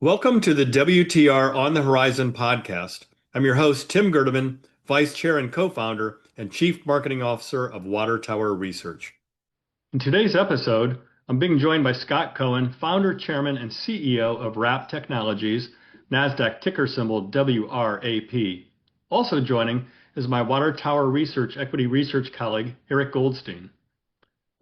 Welcome to the WTR On the Horizon podcast. I'm your host, Tim Gerdeman, Vice Chair and Co-founder and Chief Marketing Officer of Water Tower Research. In today's episode, I'm being joined by Scott Cohen, Founder, Chairman, and CEO of WRAP Technologies, NASDAQ ticker symbol WRAP. Also joining is my Water Tower Research Equity Research colleague, Eric Goldstein.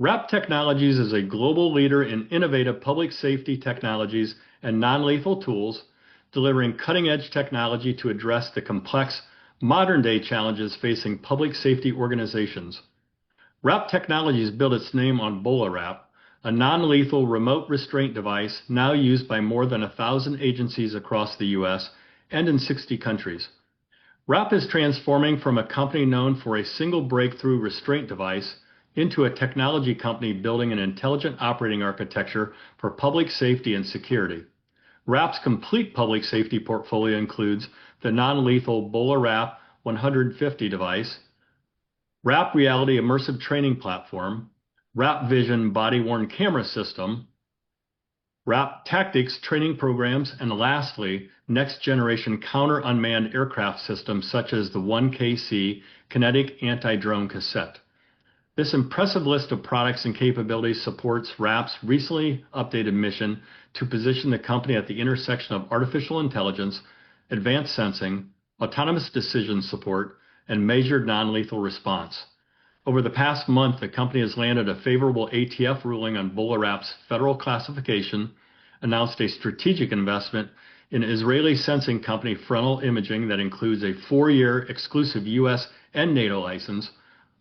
WRAP Technologies is a global leader in innovative public safety technologies and non-lethal tools, delivering cutting-edge technology to address the complex, modern-day challenges facing public safety organizations. WRAP Technologies built its name on BolaWrap, a non-lethal remote restraint device now used by more than 1,000 agencies across the U.S. and in 60 countries. WRAP is transforming from a company known for a single breakthrough restraint device into a technology company building an intelligent operating architecture for public safety and security. WRAP's complete public safety portfolio includes the non-lethal BolaWrap 150 device, WRAP Reality Immersive Training Platform, WRAP Vision Body-Worn Camera System, WRAP Tactics Training Programs, and lastly, next-generation counter-unmanned aircraft systems such as the 1KC Kinetic Anti-Drone Cassette. This impressive list of products and capabilities supports WRAP's recently updated mission to position the company at the intersection of artificial intelligence, advanced sensing, autonomous decision support, and measured non-lethal response. Over the past month, the company has landed a favorable ATF ruling on BolaWrap's federal classification, announced a strategic investment in Israeli sensing company Frontal Imaging that includes a 4-year exclusive U.S. and NATO license,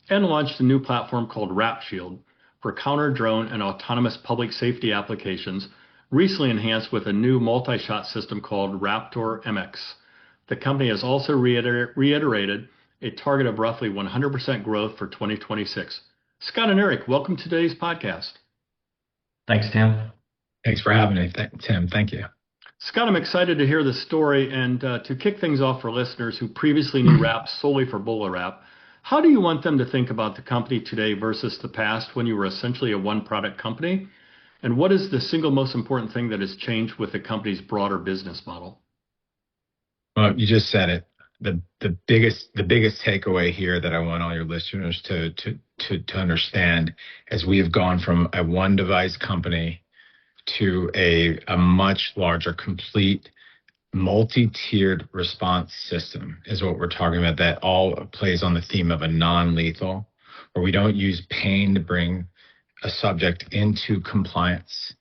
and launched a new platform called WRAP Shield for counter-drone and autonomous public safety applications, recently enhanced with a new multi-shot system called Raptor MX. The company has also reiterated a target of roughly 100% growth for 2026. Scott and Eric, welcome to today's podcast. Thanks, Tim. Thanks for having me, Tim. Thank you. Scott, I'm excited to hear the story and to kick things off for listeners who previously knew WRAP solely for BolaWrap. How do you want them to think about the company today versus the past when you were essentially a one-product company? And what is the single most important thing that has changed with the company's broader business model? Well, you just said it. The biggest takeaway here that I want all your listeners to understand is we have gone from a one device company to a much larger, complete, multi-tiered response system is what we're talking about. That all plays on the theme of a non-lethal, where we don't use pain to bring a subject into compliance.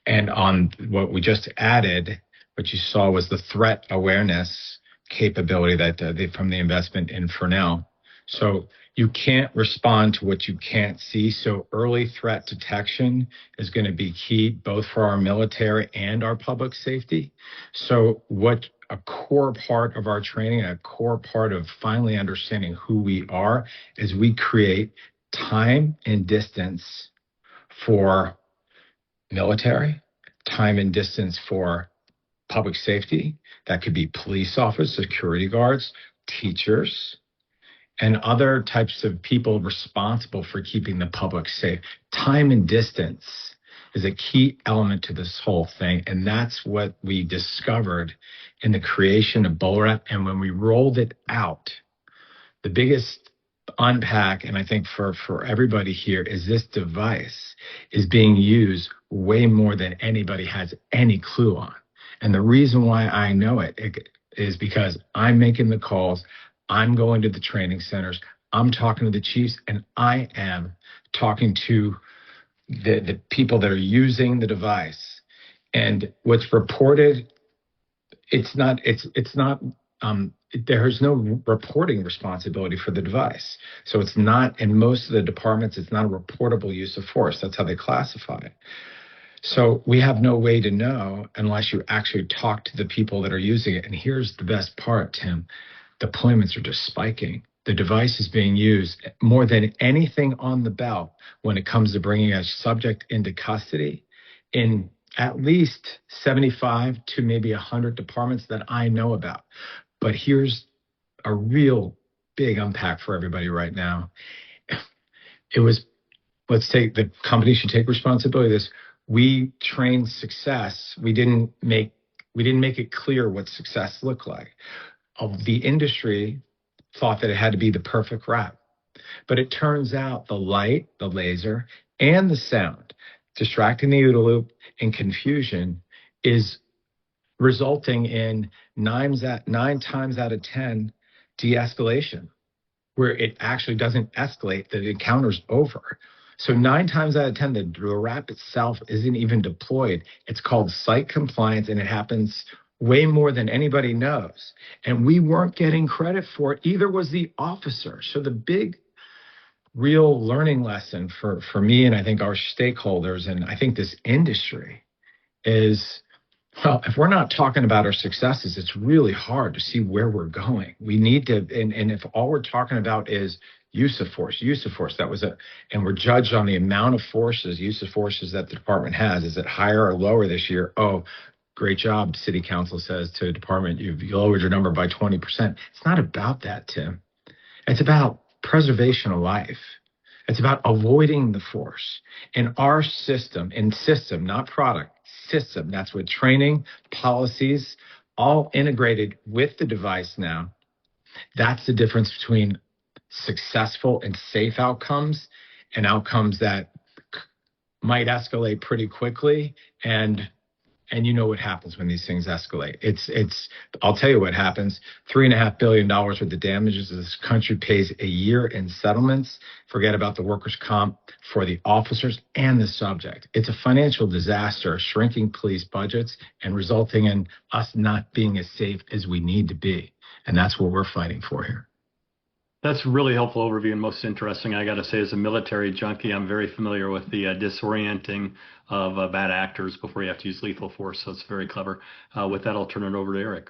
And on what we just added, what you saw was the threat awareness capability that from the investment in Frontal. So you can't respond to what you can't see. So early threat detection is going to be key, both for our military and our public safety. So what a core part of our training, a core part of finally understanding who we are, is we create time and distance for military, time and distance for public safety. That could be police officers, security guards, teachers, and other types of people responsible for keeping the public safe. Time and distance is a key element to this whole thing, and that's what we discovered in the creation of BolaWrap. And when we rolled it out, the biggest unpack, and I think for everybody here, is this device is being used way more than anybody has any clue on. And the reason why I know it is because I'm making the calls, I'm going to the training centers, I'm talking to the chiefs, and I am talking to the people that are using the device. And what's reported, there's no reporting responsibility for the device. So it's not, in most of the departments, it's not a reportable use of force. That's how they classify it. So we have no way to know unless you actually talk to the people that are using it. And here's the best part, Tim. Deployments are just spiking. The device is being used more than anything on the belt when it comes to bringing a subject into custody in at least 75 to maybe 100 departments that I know about. But here's a real big unpack for everybody right now. The company should take responsibility of this. We trained success. We didn't make We didn't make it clear what success looked like. The industry thought that it had to be the perfect wrap. But it turns out the light, the laser, and the sound, distracting the OODA loop and confusion, is resulting in nine times out of 10 de-escalation, where it actually doesn't escalate, the encounter's over. So 9 times out of 10, the wrap itself isn't even deployed. It's called site compliance, and it happens way more than anybody knows. And we weren't getting credit for it, either was the officer. So the big real learning lesson for me, and I think our stakeholders, and I think this industry, is, well, if we're not talking about our successes, it's really hard to see where we're going. We need to, and if all we're talking about is use of force, and we're judged on the amount of use of forces that the department has. Is it higher or lower this year? Oh, great job, City Council says to the department, you've lowered your number by 20%. It's not about that, Tim. It's about preservation of life. It's about avoiding the force. In our system, not product, system, that's what training, policies, all integrated with the device now. That's the difference between successful and safe outcomes and outcomes that might escalate pretty quickly. And you know what happens when these things escalate. I'll tell you what happens. $3.5 billion worth of damages this country pays a year in settlements. Forget about the workers' comp for the officers and the subject. It's a financial disaster, shrinking police budgets and resulting in us not being as safe as we need to be. And that's what we're fighting for here. That's a really helpful overview and most interesting. I got to say, as a military junkie, I'm very familiar with the disorienting of bad actors before you have to use lethal force. So it's very clever. With that, I'll turn it over to Eric.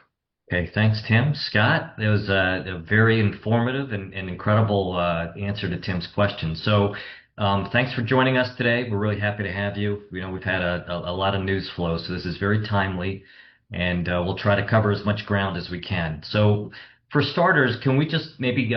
Okay, thanks, Tim. Scott, it was a very informative and incredible answer to Tim's question. So thanks for joining us today. We're really happy to have you. You know, we've had a lot of news flow, so this is very timely, and we'll try to cover as much ground as we can. So for starters, can we just maybe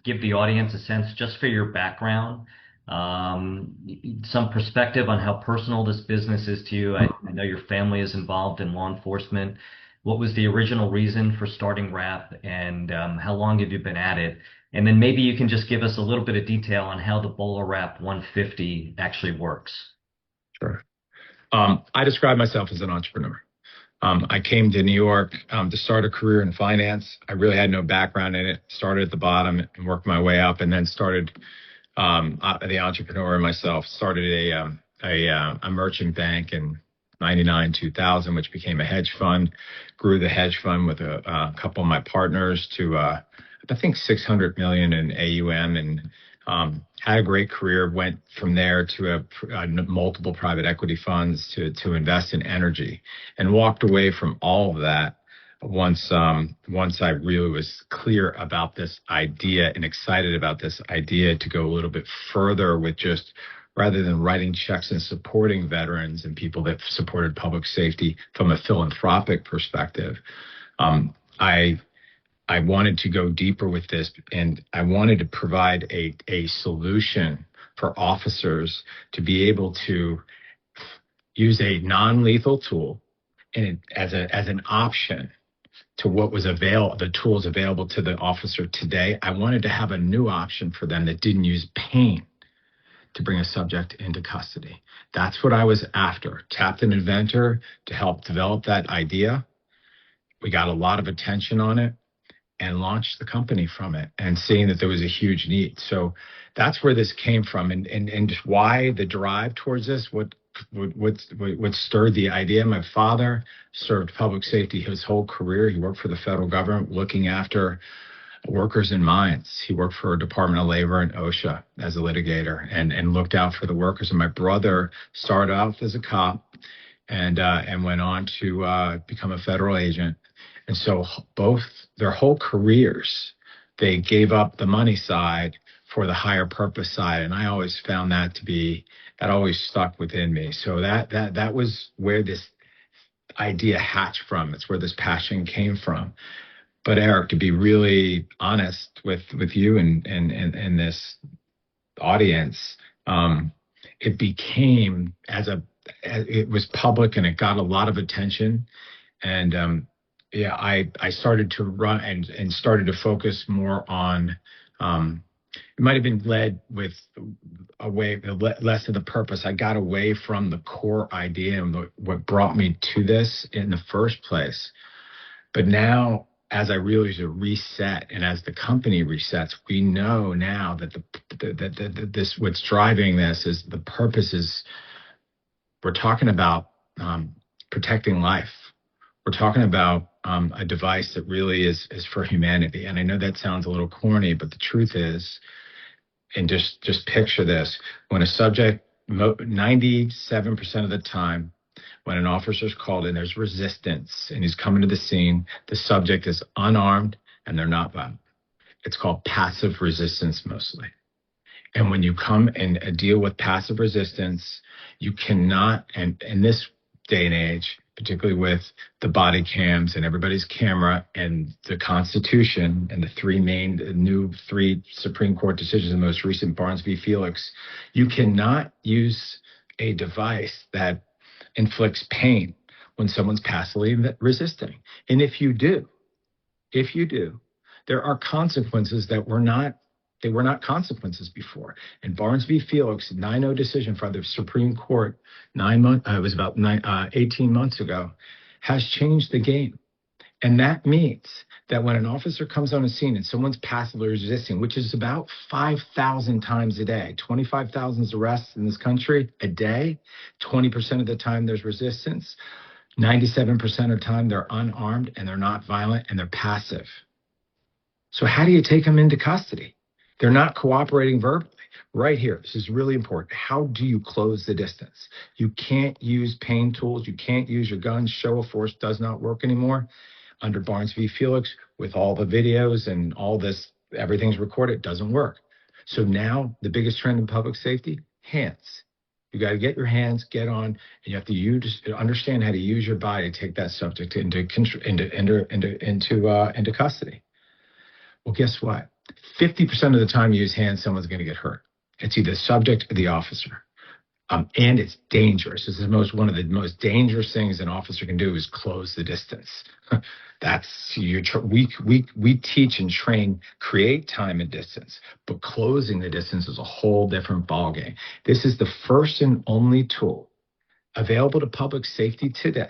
give the audience a sense, just for your background, some perspective on how personal this business is to you? I know your family is involved in law enforcement. What was the original reason for starting RAP, and how long have you been at it? And then maybe you can just give us a little bit of detail on how the BolaWrap 150 actually works. Sure. I describe myself as an entrepreneur. I came to New York to start a career in finance. I really had no background in it. Started at the bottom and worked my way up, and then started the entrepreneur in myself. Started a merchant bank in 99, 2000, which became a hedge fund. Grew the hedge fund with a couple of my partners to I think 600 million in AUM, and had a great career. Went from there to multiple private equity funds to invest in energy, and walked away from all of that once I really was clear about this idea and excited about this idea to go a little bit further with just, rather than writing checks and supporting veterans and people that supported public safety from a philanthropic perspective. I wanted to go deeper with this, and I wanted to provide a solution for officers to be able to use a non-lethal tool and as an option to what was the tools available to the officer today. I wanted to have a new option for them that didn't use pain to bring a subject into custody. That's what I was after. Tapped an inventor to help develop that idea. We got a lot of attention on it and launched the company from it, and seeing that there was a huge need. So that's where this came from, and why the drive towards this, what stirred the idea. My father served public safety his whole career. He worked for the federal government looking after workers in mines. He worked for Department of Labor and OSHA as a litigator, and looked out for the workers. And my brother started out as a cop and went on to become a federal agent. And so both their whole careers, they gave up the money side for the higher purpose side. And I always found that always stuck within me. So that was where this idea hatched from. It's where this passion came from. But Eric, to be really honest with you and this audience, it became it was public, and it got a lot of attention. And yeah, I started to run and started to focus more on. It might have been led with away less of the purpose. I got away from the core idea and what brought me to this in the first place. But now, as I really to reset, and as the company resets, we know now that this what's driving this is the purpose is we're talking about protecting life. We're talking about a device that really is for humanity. And I know that sounds a little corny, but the truth is, and just picture this: when a subject, 97% of the time, when an officer is called in, there's resistance, and he's coming to the scene. The subject is unarmed and they're not violent. It's called passive resistance mostly. And when you come and deal with passive resistance, you cannot, and in this day and age, particularly with the body cams and everybody's camera and the Constitution and the new three Supreme Court decisions, the most recent Barnes v. Felix, you cannot use a device that inflicts pain when someone's passively resisting. And if you do, there are consequences that they were not consequences before. And Barnes v. Felix, 9-0 decision from the Supreme Court, 18 months ago, has changed the game. And that means that when an officer comes on a scene and someone's passively resisting, which is about 5,000 times a day, 25,000 arrests in this country a day, 20% of the time there's resistance, 97% of the time they're unarmed and they're not violent and they're passive. So how do you take them into custody? They're not cooperating verbally. Right here, this is really important. How do you close the distance? You can't use pain tools. You can't use your guns. Show of force does not work anymore. Under Barnes v. Felix, with all the videos and all this, everything's recorded, it doesn't work. So now the biggest trend in public safety, hands. You got to get your hands, get on, and you have to understand how to use your body to take that subject into custody. Well, guess what? 50% of the time you use hands, someone's going to get hurt. It's either the subject or the officer. And it's dangerous. This is one of the most dangerous things an officer can do is close the distance. We teach and train, create time and distance, but closing the distance is a whole different ballgame. This is the first and only tool available to public safety today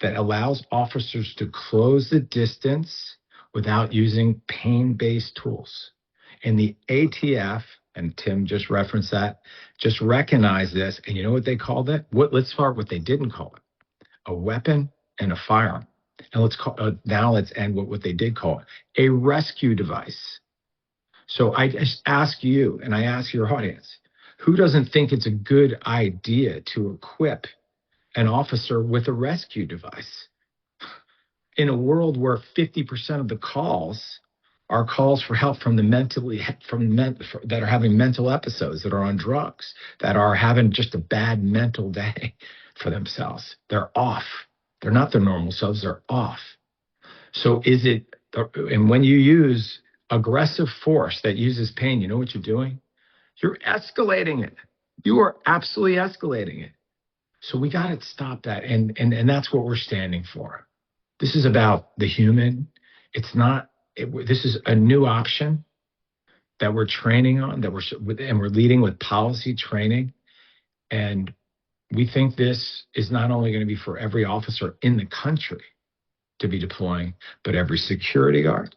that allows officers to close the distance without using pain-based tools. And the ATF, and Tim just referenced that, just recognize this. And you know what they called it? Let's start what they didn't call it: a weapon and a firearm. And now let's end with what they did call it: a rescue device. So I just ask you, and I ask your audience, who doesn't think it's a good idea to equip an officer with a rescue device? In a world where 50% of the calls are calls for help from that are having mental episodes, that are on drugs, that are having just a bad mental day for themselves. They're off. They're not their normal selves. They're off. So and when you use aggressive force that uses pain, you know what you're doing? You're escalating it. You are absolutely escalating it. So we got to stop that. And that's what we're standing for. This is about the human. This is a new option that we're training on, and we're leading with policy training. And we think this is not only going to be for every officer in the country to be deploying, but every security guard,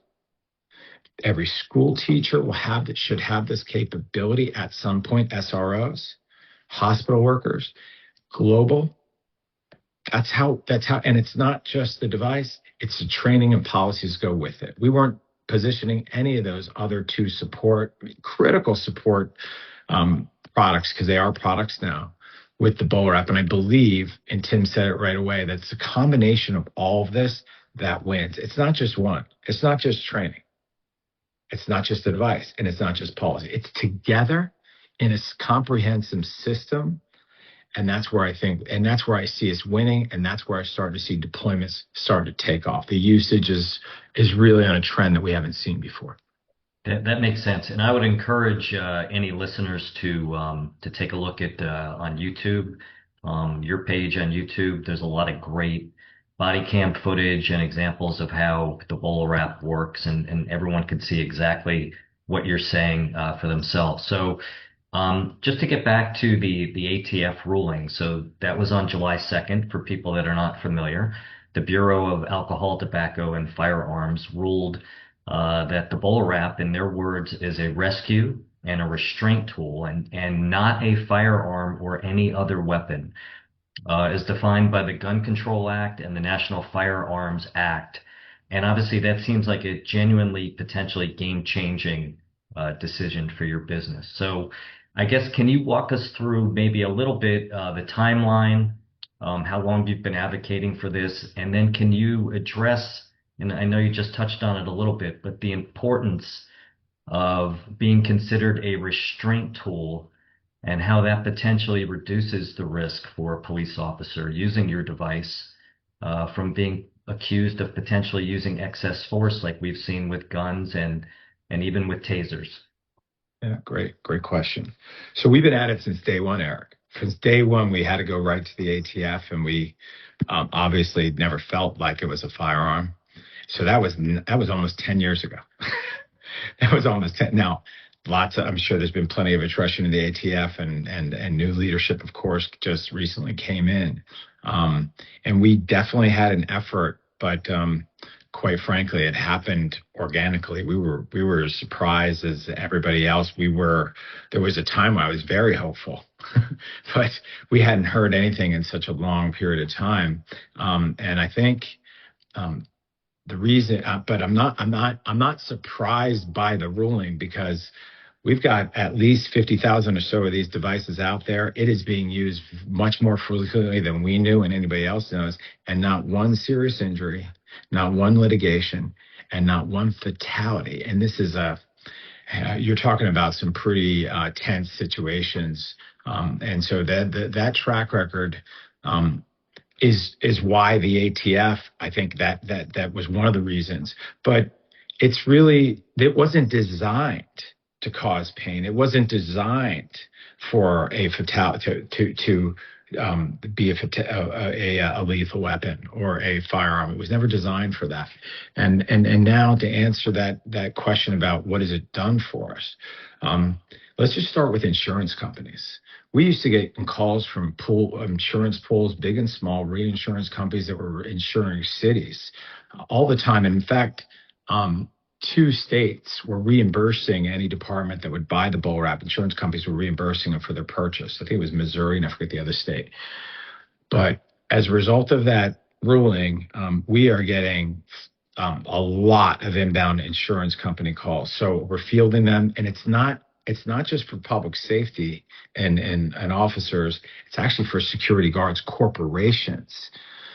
every school teacher should have this capability at some point. SROs, hospital workers, global. That's how, and it's not just the device, it's the training and policies go with it. We weren't positioning any of those other two critical support products, because they are products now, with the BOLR app. And I believe, and Tim said it right away, that's a combination of all of this that wins. It's not just one. It's not just training. It's not just the device, and it's not just policy. It's together in a comprehensive system. And that's where I see us winning, and that's where I start to see deployments start to take off. The usage is really on a trend that we haven't seen before. That makes sense, and I would encourage any listeners to take a look at on YouTube, your page on YouTube. There's a lot of great body cam footage and examples of how the bolo wrap works, and everyone could see exactly what you're saying for themselves. So just to get back to the ATF ruling, so that was on July 2nd for people that are not familiar. The Bureau of Alcohol, Tobacco, and Firearms ruled that the bolo wrap, in their words, is a rescue and a restraint tool and not a firearm or any other weapon, is defined by the Gun Control Act and the National Firearms Act. And obviously, that seems like a genuinely, potentially game-changing decision for your business. So, I guess, can you walk us through maybe a little bit the timeline, how long you've been advocating for this, and then can you address, and I know you just touched on it a little bit, but the importance of being considered a restraint tool and how that potentially reduces the risk for a police officer using your device from being accused of potentially using excess force like we've seen with guns and even with tasers. Yeah, great question. So we've been at it since day one, Eric. Since day one, we had to go right to the ATF, and we obviously never felt like it was a firearm. So that was almost 10 years ago. That was almost 10. Now, I'm sure there's been plenty of attrition in the ATF, and new leadership, of course, just recently came in. And we definitely had an effort, but quite frankly, it happened organically. We were as surprised as everybody else. There was a time when I was very hopeful, but we hadn't heard anything in such a long period of time. And I think the reason, but I'm not surprised by the ruling, because we've got at least 50,000 or so of these devices out there. It is being used much more frequently than we knew and anybody else knows, and not one serious injury, not one litigation, and not one fatality. And this is you're talking about some pretty tense situations, and so that track record is why the ATF, I think that was one of the reasons. But it wasn't designed to cause pain. It wasn't designed for a fatality to be a lethal weapon or a firearm. It was never designed for that. And now, to answer that question about what has it done for us, let's just start with insurance companies. We used to get calls from insurance pools, big and small, reinsurance companies that were insuring cities all the time. And in fact, 2 states were reimbursing any department that would buy the bolo wrap. Insurance companies were reimbursing them for their purchase. I think it was Missouri, and I forget the other state. But as a result of that ruling, we are getting a lot of inbound insurance company calls. So we're fielding them, and it's not just for public safety and officers. It's actually for security guards, corporations.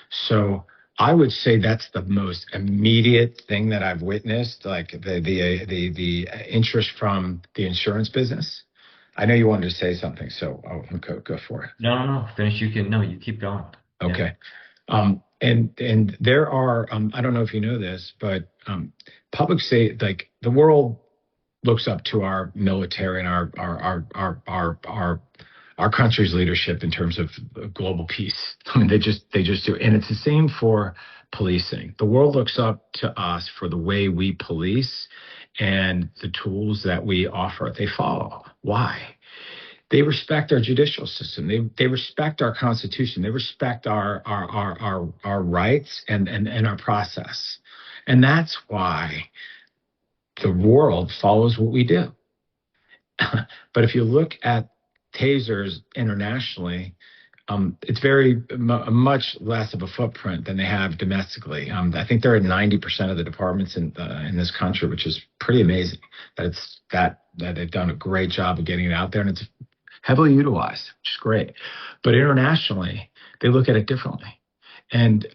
So I would say that's the most immediate thing that I've witnessed, like the interest from the insurance business. I know you wanted to say something, so I'll go for it. No. Finish. You keep going. Okay. Yeah. And there are, I don't know if you know this, but public safety, like the world looks up to our military and our country's leadership in terms of global peace. I mean, they just do. And it's the same for policing. The world looks up to us for the way we police and the tools that we offer. They follow. Why? They respect our judicial system. They respect our Constitution. They respect our rights and our process. And that's why the world follows what we do. But if you look at tasers internationally, it's very much less of a footprint than they have domestically. I think they're at 90% of the departments in this country, which is pretty amazing. That they've done a great job of getting it out there, and it's heavily utilized, which is great. But internationally, they look at it differently, and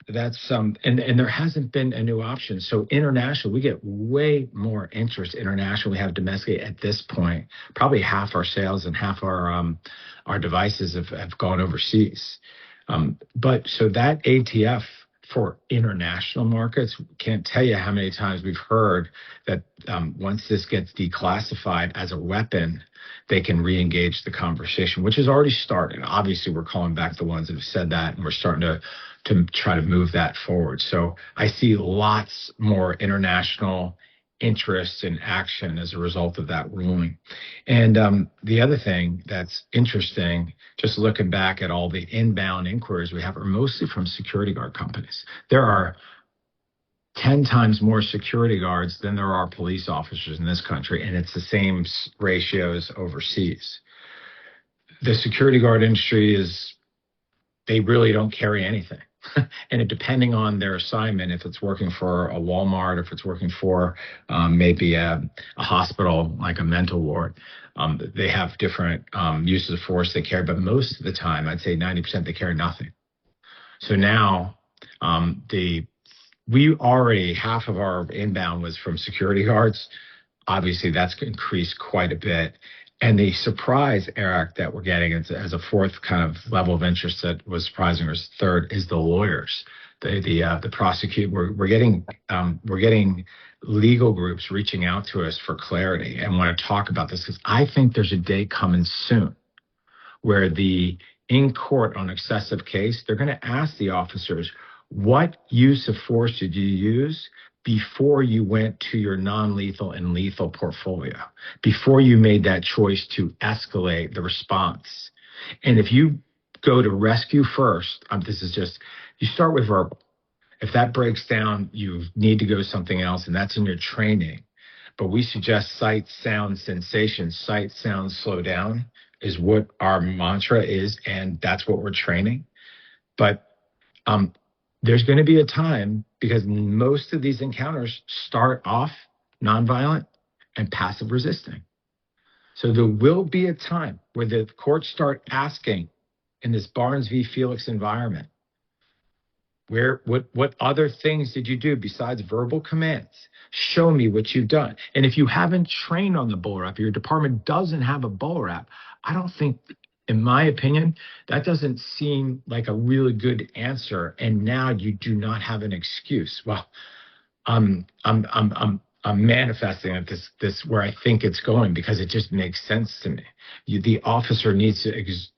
there hasn't been a new option. So international, we get way more interest internationally. We have domestically at this point, probably half our sales and half our devices have gone overseas. But so that ATF for international markets, can't tell you how many times we've heard that once this gets declassified as a weapon, they can re-engage the conversation, which has already started. Obviously, we're calling back the ones that have said that, and we're starting to to try to move that forward. So I see lots more international interest and action as a result of that ruling. And the other thing that's interesting, just looking back at all the inbound inquiries we have, are mostly from security guard companies. There are 10 times more security guards than there are police officers in this country, and it's the same ratios overseas. The security guard industry they really don't carry anything. And depending on their assignment, if it's working for a Walmart, if it's working for maybe a hospital, like a mental ward, they have different uses of force they carry. But most of the time, I'd say 90%, they carry nothing. So now we already, half of our inbound was from security guards. Obviously, that's increased quite a bit. And the surprise, Eric, that we're getting as a fourth kind of level of interest that was surprising, or third, is the lawyers, the prosecute. We're getting legal groups reaching out to us for clarity and want to talk about this, because I think there's a day coming soon where in court on excessive case, they're going to ask the officers, what use of force did you use before you went to your non-lethal and lethal portfolio, before you made that choice to escalate the response? And if you go to rescue first, this is just, you start with verbal. If that breaks down, you need to go something else, and that's in your training. But we suggest sight, sound, sensation. Sight, sound, slow down is what our mantra is, and that's what we're training. But there's going to be a time, because most of these encounters start off nonviolent and passive resisting. So there will be a time where the courts start asking, in this Barnes v. Felix environment, what other things did you do besides verbal commands? Show me what you've done. And if you haven't trained on the bull wrap, your department doesn't have a bull wrap, I don't think, in my opinion, that doesn't seem like a really good answer. And now you do not have an excuse. Well, I'm manifesting at this where I think it's going, because it just makes sense to me. The officer needs to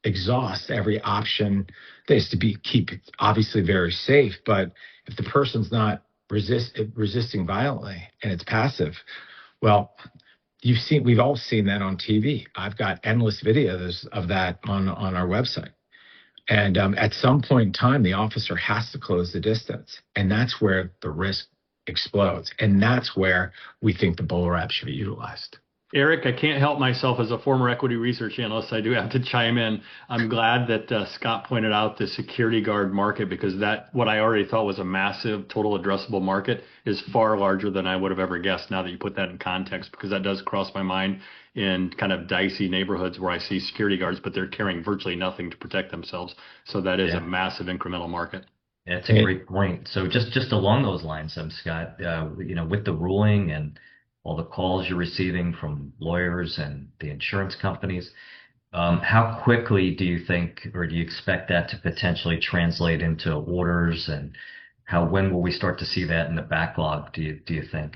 exhaust every option. That is to keep obviously very safe, but if the person's not resisting violently and it's passive, well, we've all seen that on TV. I've got endless videos of that on our website. And at some point in time, the officer has to close the distance, and that's where the risk explodes. And that's where we think the bull wrap should be utilized. Eric, I can't help myself as a former equity research analyst. I do have to chime in. I'm glad that Scott pointed out the security guard market, because what I already thought was a massive total addressable market is far larger than I would have ever guessed, now that you put that in context, because that does cross my mind in kind of dicey neighborhoods where I see security guards, but they're carrying virtually nothing to protect themselves. So that is a massive incremental market. That's a great point. So just along those lines, Scott, with the ruling and all the calls you're receiving from lawyers and the insurance companies, how quickly do you think, or do you expect that to potentially translate into orders, and when will we start to see that in the backlog, do you think?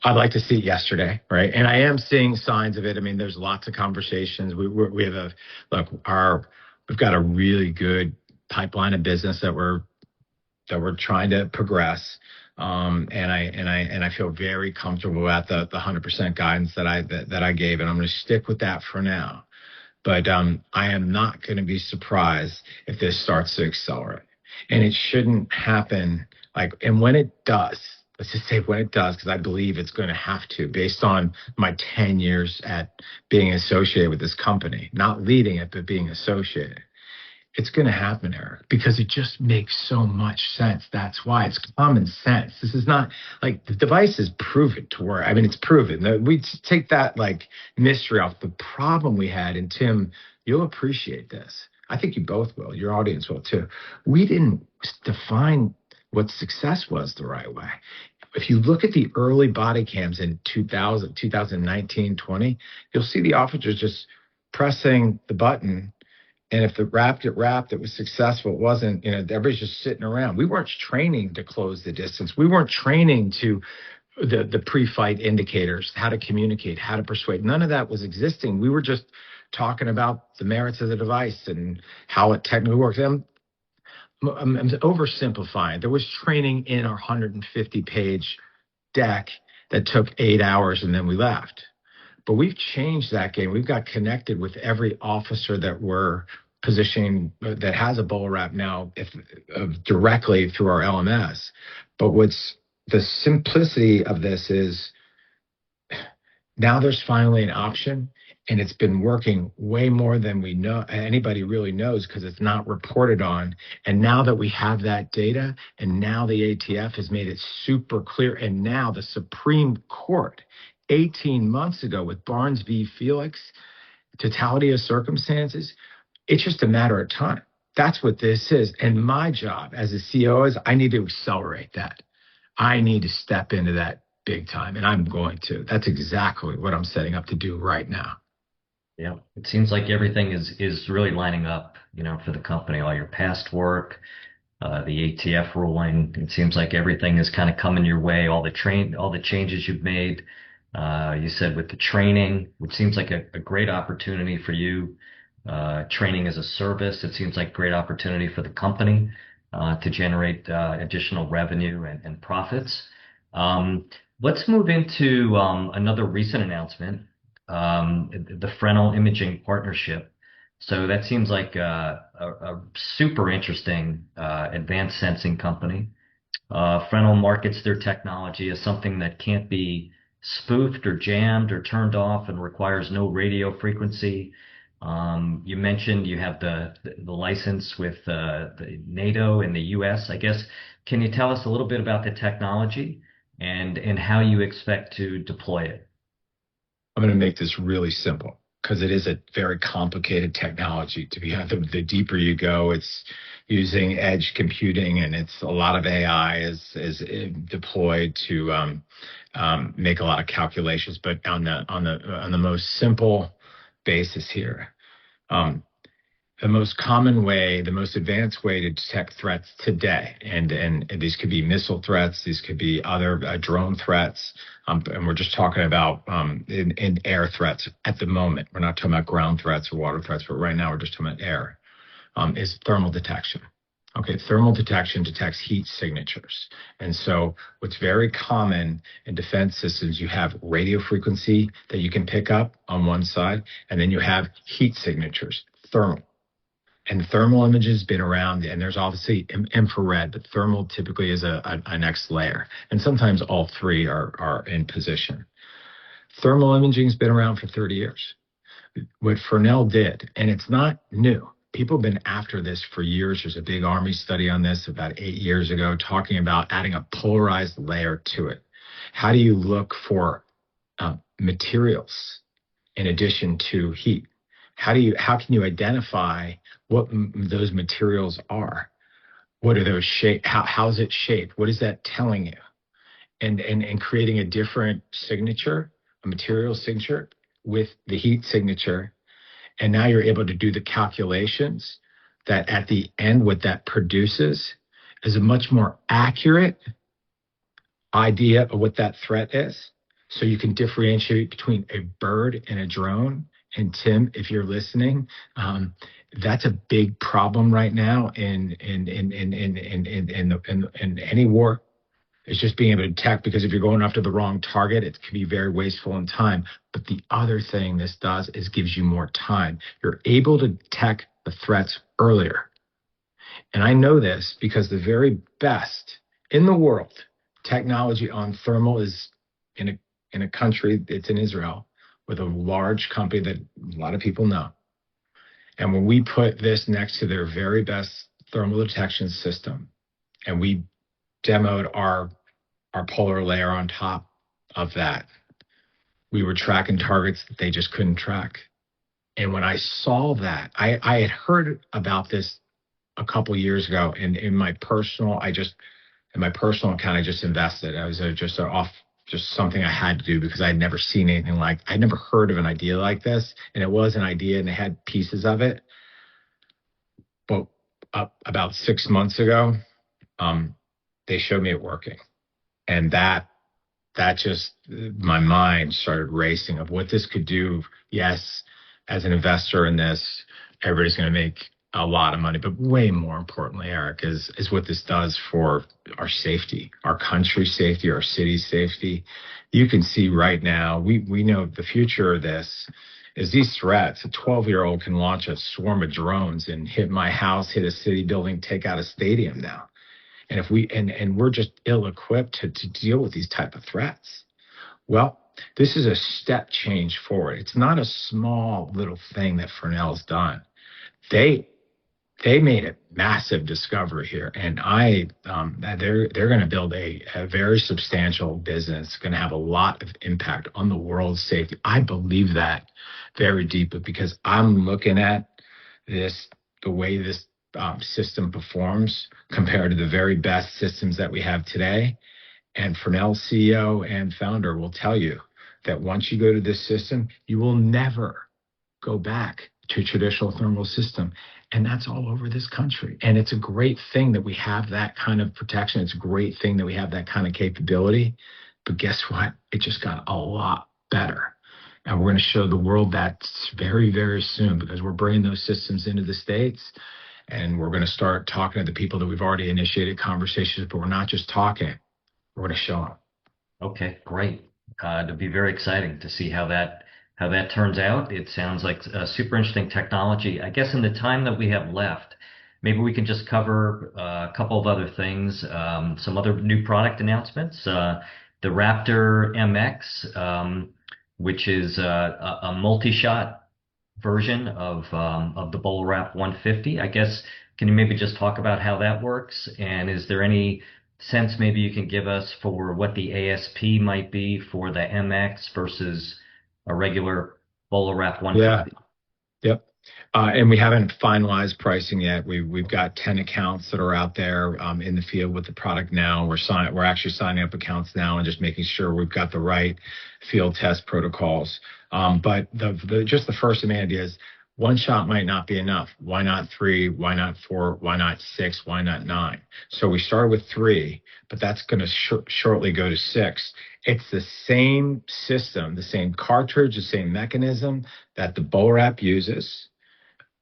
I'd like to see it yesterday, right? And I am seeing signs of it. I mean, there's lots of conversations. We have we've got a really good pipeline of business that we're trying to progress. And I feel very comfortable about the 100% guidance that I gave, and I'm going to stick with that for now. But I am not going to be surprised if this starts to accelerate, and it shouldn't happen and when it does, let's just say when it does, because I believe it's going to have to, based on my 10 years at being associated with this company, not leading it, but being associated. It's going to happen, Eric, because it just makes so much sense. That's why it's common sense. This is not the device is proven to work. I mean, it's proven. We take that mystery off. The problem we had, and Tim, you'll appreciate this. I think you both will. Your audience will too. We didn't define what success was the right way. If you look at the early body cams in 2019, 20, you'll see the officers just pressing the button. And if it wrapped, it was successful. It wasn't, everybody's just sitting around. We weren't training to close the distance. We weren't training to the pre-fight indicators, how to communicate, how to persuade. None of that was existing. We were just talking about the merits of the device and how it technically works. I'm oversimplifying. There was training in our 150-page deck that took 8 hours and then we left. But we've changed that game. We've got connected with every officer that we're positioning that has a bull wrap now directly through our LMS. But what's the simplicity of this is now there's finally an option, and it's been working way more than we know anybody really knows because it's not reported on. And now that we have that data, and now the ATF has made it super clear, and now the Supreme Court 18 months ago with Barnes v. Felix, totality of circumstances, it's just a matter of time. That's what this is. And my job as a CEO is I need to accelerate that. I need to step into that big time, and I'm going to. That's exactly what I'm setting up to do right now. Yeah, it seems like everything is really lining up, for the company. All your past work, the ATF ruling. It seems like everything is kind of coming your way. All the changes you've made. You said with the training, which seems like a great opportunity for you. Training as a service. It seems like a great opportunity for the company to generate additional revenue and profits. Let's move into another recent announcement, the Fresnel Imaging Partnership. So that seems like a super interesting advanced sensing company. Fresnel markets their technology as something that can't be spoofed or jammed or turned off and requires no radio frequency. You mentioned you have the license with the NATO and the U.S. I guess, can you tell us a little bit about the technology and how you expect to deploy it? I'm going to make this really simple because it is a very complicated technology. The deeper you go, it's using edge computing, and it's a lot of AI is deployed to make a lot of calculations. But on the most simple basis here, the most common way, the most advanced way to detect threats today, and these could be missile threats, these could be other drone threats, and we're just talking about in air threats at the moment. We're not talking about ground threats or water threats, but right now we're just talking about air, is thermal detection. Okay, thermal detection detects heat signatures. And so what's very common in defense systems, you have radio frequency that you can pick up on one side, and then you have heat signatures, thermal. And thermal imaging has been around, and there's obviously infrared, but thermal typically is a next layer. And sometimes all three are in position. Thermal imaging has been around for 30 years. What Fresnel did, and it's not new. People have been after this for years. There's a big Army study on this about 8 years ago talking about adding a polarized layer to it. How do you look for materials in addition to heat? How can you identify what those materials are? What are those shape? How's it shaped? What is that telling you? And creating a different signature, a material signature with the heat signature. And now you're able to do the calculations that at the end, what that produces is a much more accurate idea of what that threat is. So you can differentiate between a bird and a drone. And Tim, if you're listening, that's a big problem right now in any war. It's just being able to detect, because if you're going after the wrong target, it can be very wasteful in time. But the other thing this does is gives you more time. You're able to detect the threats earlier. And I know this because the very best in the world technology on thermal is in a country, it's in Israel, with a large company that a lot of people know. And when we put this next to their very best thermal detection system, and we demoed our polar layer on top of that, we were tracking targets that they just couldn't track. And when I saw that, I had heard about this a couple years ago, and in my personal account, I just invested. I was just something I had to do because I'd never seen anything I'd never heard of an idea like this, and it was an idea, and it had pieces of it. But about 6 months ago, they showed me it working, and that just, my mind started racing of what this could do. Yes, as an investor in this, everybody's going to make a lot of money. But way more importantly, Eric, is what this does for our safety, our country's safety, our city's safety. You can see right now, we know the future of this is these threats. A 12-year-old can launch a swarm of drones and hit my house, hit a city building, take out a stadium now. And if we and we're just ill-equipped to deal with these type of threats. Well, this is a step change forward. It's not a small little thing that Fresnel's done. They made a massive discovery here, and they're going to build a very substantial business, going to have a lot of impact on the world's safety. I believe that very deeply because I'm looking at this, the way this system performs compared to the very best systems that we have today. And Fresnel's CEO and founder will tell you that once you go to this system, you will never go back to a traditional thermal system. And that's all over this country. And it's a great thing that we have that kind of protection. It's a great thing that we have that kind of capability. But guess what? It just got a lot better. And we're going to show the world that very, very soon because we're bringing those systems into the States. And we're going to start talking to the people that we've already initiated conversations, but we're not just talking. We're going to show them. Okay, great. It'll be very exciting to see how that turns out. It sounds like a super interesting technology. I guess in the time that we have left, maybe we can just cover a couple of other things, some other new product announcements. The Raptor MX, which is a multi-shot version of the BolaWrap 150. I guess, can you maybe just talk about how that works? And is there any sense maybe you can give us for what the ASP might be for the MX versus a regular BolaWrap 150? Yeah. Yep. And we haven't finalized pricing yet. We've got 10 accounts that are out there in the field with the product now. We're actually signing up accounts now and just making sure we've got the right field test protocols. But just the first demand is one shot might not be enough. Why not 3? Why not 4? Why not 6? Why not 9? So we started with 3, but that's going to shortly go to 6. It's the same system, the same cartridge, the same mechanism that the BolaWrap uses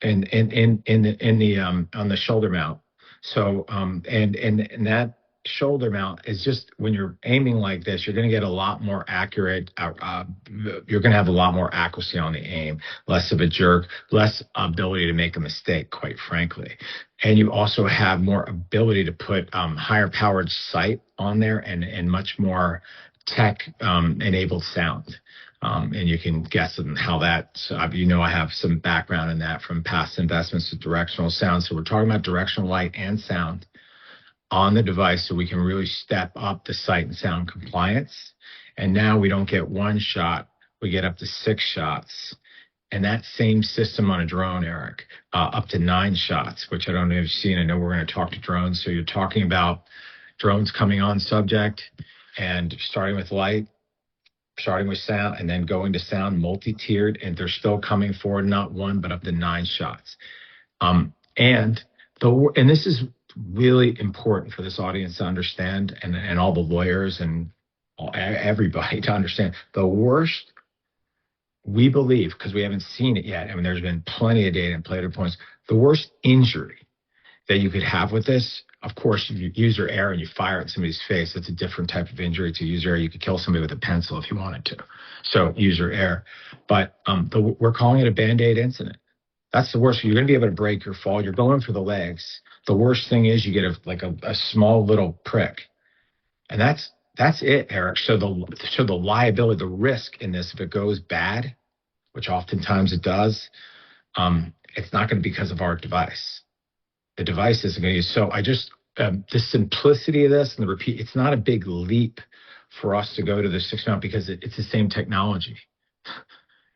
in the on the shoulder mount. So and that shoulder mount is just, when you're aiming like this, you're going to get a lot more accurate. You're going to have a lot more accuracy on the aim, less of a jerk, less ability to make a mistake, quite frankly. And you also have more ability to put higher powered sight on there and much more tech enabled sound. And you can guess how that, I have some background in that from past investments with directional sound. So we're talking about directional light and sound on the device so we can really step up the sight and sound compliance. And now we don't get 1 shot, we get up to 6 shots. And that same system on a drone, Eric, up to 9 shots, which I don't know if you've seen. I know we're going to talk to drones. So you're talking about drones coming on subject and starting with light, starting with sound, and then going to sound, multi-tiered, and they're still coming forward, not 1, but up to 9 shots. And this is really important for this audience to understand, and all the lawyers and everybody to understand. The worst, we believe, because we haven't seen it yet, I mean, there's been plenty of data and data points, the worst injury that you could have with this, of course, if you use your air and you fire at somebody's face, that's a different type of injury. To use air, you could kill somebody with a pencil if you wanted to. So use your air. But we're calling it a Band-Aid incident. That's the worst. You're going to be able to break your fall. You're going for the legs. The worst thing is you get a small little prick. And that's it, Eric. So the liability, the risk in this, if it goes bad, which oftentimes it does, it's not going to be because of our device. The device isn't going to use. So the simplicity of this and the repeat, it's not a big leap for us to go to the 6 mount because it's the same technology.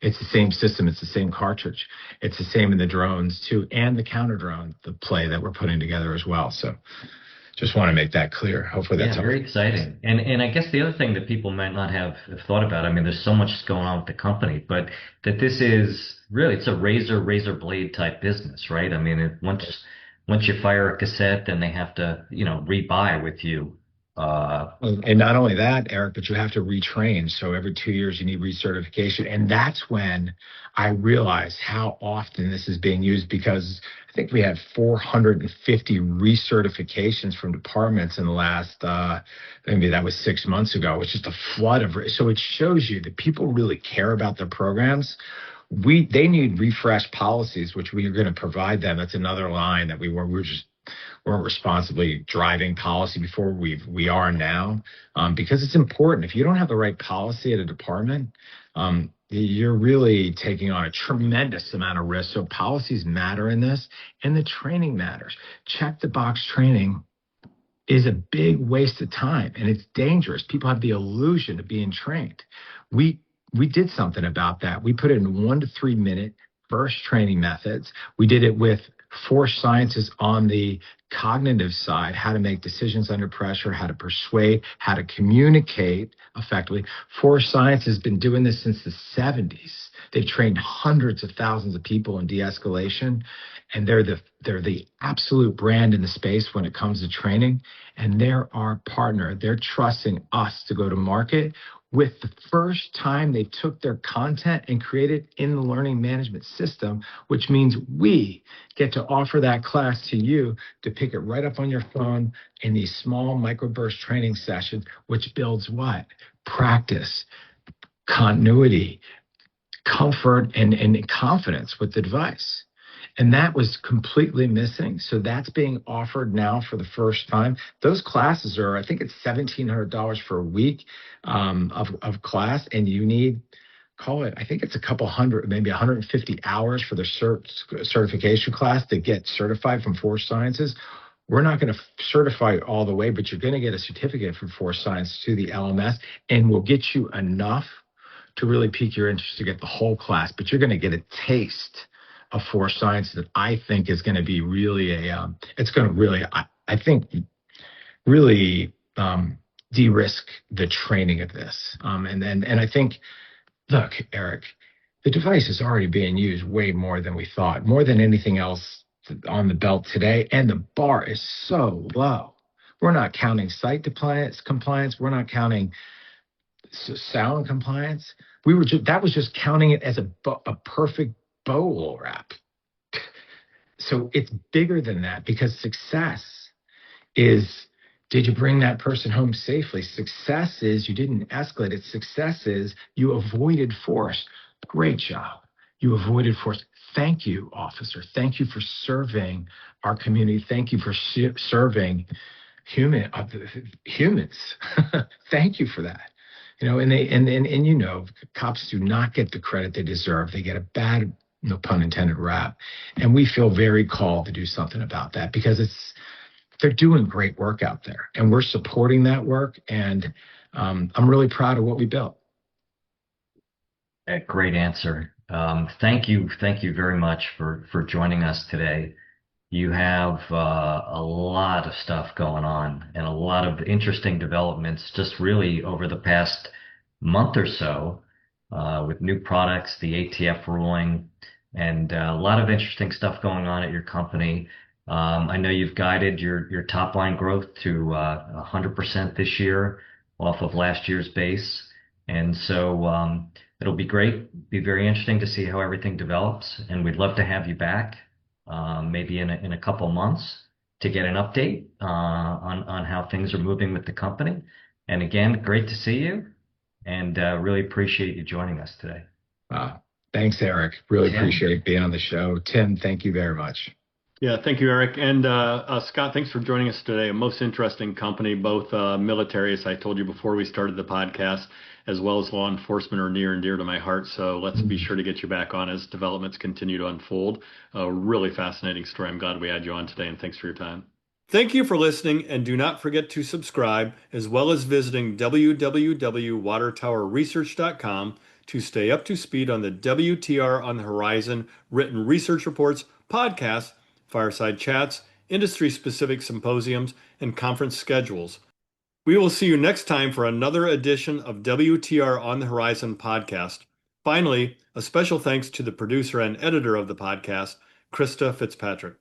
It's the same system. It's the same cartridge. It's the same in the drones too, and the counter drone, the play that we're putting together as well. So just want to make that clear. Hopefully that's very exciting. And I guess the other thing that people might not have thought about, I mean, there's so much going on with the company, but that this is really, it's a razor blade type business, right? I mean, once you fire a cassette, then they have to, rebuy with you And not only that, Eric, but you have to retrain. So every 2 years, you need recertification. And that's when I realized how often this is being used, because I think we had 450 recertifications from departments in the last, maybe that was 6 months ago. It was just a flood of, so it shows you that people really care about their programs. They need refresh policies, which we are going to provide them. That's another line that we're just weren't responsibly driving policy before we are now, because it's important. If you don't have the right policy at a department, you're really taking on a tremendous amount of risk. So policies matter in this, and the training matters. Check the box training is a big waste of time, and it's dangerous. People have the illusion of being trained. We we did something about that. We put it in 1 to 3 minute burst training methods. We did it with force sciences on the cognitive side, how to make decisions under pressure, how to persuade, how to communicate effectively. Force science has been doing this since the 70s. They've trained hundreds of thousands of people in de-escalation, and they're the absolute brand in the space when it comes to training. And they're our partner. They're trusting us to go to market with the first time they took their content and created in the learning management system, which means we get to offer that class to you to pick it right up on your phone in these small microburst training sessions, which builds what? Practice, continuity, comfort, and confidence with the device. And that was completely missing. So that's being offered now for the first time. Those classes are, I think it's $1,700 for a week of class. And you need, call it, I think it's a couple hundred, maybe 150 hours for the certification class to get certified from Force Sciences. We're not going to certify all the way, but you're going to get a certificate from Force Science to the LMS, and we'll get you enough to really pique your interest to get the whole class. But you're going to get a taste of Force Science that I think is going to be really it's going to really, I think, really de-risk the training of this. And I think, look, Eric, the device is already being used way more than we thought, more than anything else on the belt today, and the bar is so low. We're not counting site compliance. We're not counting sound compliance. That was just counting it as a perfect bowl wrap. So it's bigger than that, because success is, did you bring that person home safely? Success is you didn't escalate it. Success is you avoided force. Great job. You avoided force. Thank you, officer. Thank you for serving our community. Thank you for serving humans. Thank you for that. Cops do not get the credit they deserve. They get a bad, no pun intended, rap. And we feel very called to do something about that, because they're doing great work out there, and we're supporting that work. And I'm really proud of what we built. A great answer. Thank you very much for joining us today. You have a lot of stuff going on and a lot of interesting developments just really over the past month or so, with new products, the ATF ruling, and a lot of interesting stuff going on at your company. I know you've guided your top line growth to 100% this year off of last year's base. And so it'll be great, be very interesting to see how everything develops. And we'd love to have you back, maybe in a couple months, to get an update on how things are moving with the company. And again, great to see you, and really appreciate you joining us today. Thanks, Eric. Really appreciate being on the show. Tim, thank you very much. Yeah, thank you, Eric. And Scott, thanks for joining us today. A most interesting company, both military, as I told you before we started the podcast, as well as law enforcement, are near and dear to my heart. So let's be sure to get you back on as developments continue to unfold. A really fascinating story. I'm glad we had you on today, and thanks for your time. Thank you for listening, and do not forget to subscribe, as well as visiting www.watertowerresearch.com to stay up to speed on the WTR on the Horizon written research reports, podcasts, fireside chats, industry-specific symposiums, and conference schedules. We will see you next time for another edition of WTR on the Horizon podcast. Finally, a special thanks to the producer and editor of the podcast, Krista Fitzpatrick.